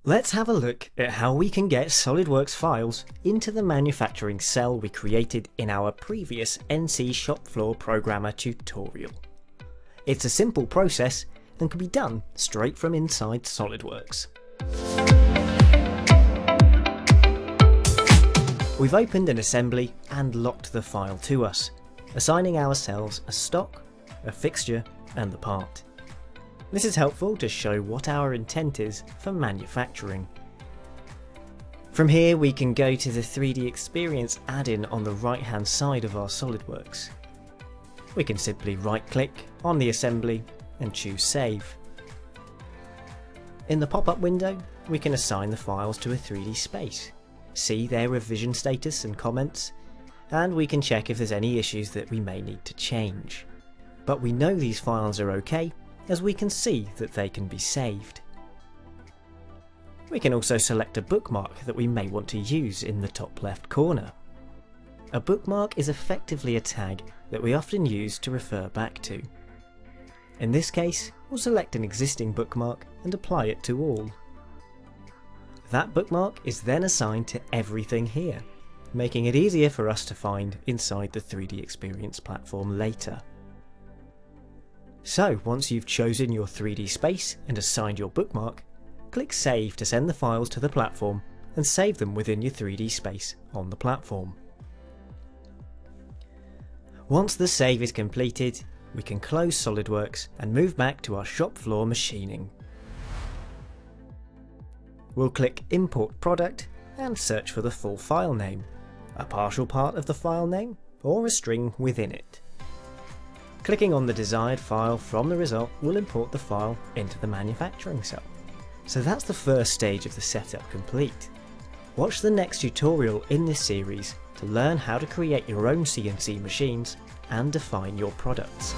Let's have a look at how we can get SOLIDWORKS files into the manufacturing cell we created in our previous NC shop floor programmer tutorial. It's a simple process and can be done straight from inside SOLIDWORKS. We've opened an assembly and locked the file to us, assigning ourselves a stock, a fixture and the part. This is helpful to show what our intent is for manufacturing. From here we can go to the 3D Experience add-in on the right hand side of our SOLIDWORKS. We can simply right click on the assembly and choose Save. In the pop-up window we can assign the files to a 3D space, see their revision status and comments, and we can check if there's any issues that we may need to change. But we know these files are okay, as we can see that they can be saved. We can also select a bookmark that we may want to use in the top left corner. A bookmark is effectively a tag that we often use to refer back to. In this case, we'll select an existing bookmark and apply it to all. That bookmark is then assigned to everything here, making it easier for us to find inside the 3D Experience platform later. So once you've chosen your 3D space and assigned your bookmark, click Save to send the files to the platform and save them within your 3D space on the platform. Once the save is completed, we can close SOLIDWORKS and move back to our shop floor machining. We'll click Import Product and search for the full file name, a partial part of the file name, or a string within it. Clicking on the desired file from the result will import the file into the manufacturing cell. So that's the first stage of the setup complete. Watch the next tutorial in this series to learn how to create your own CNC machines and define your products.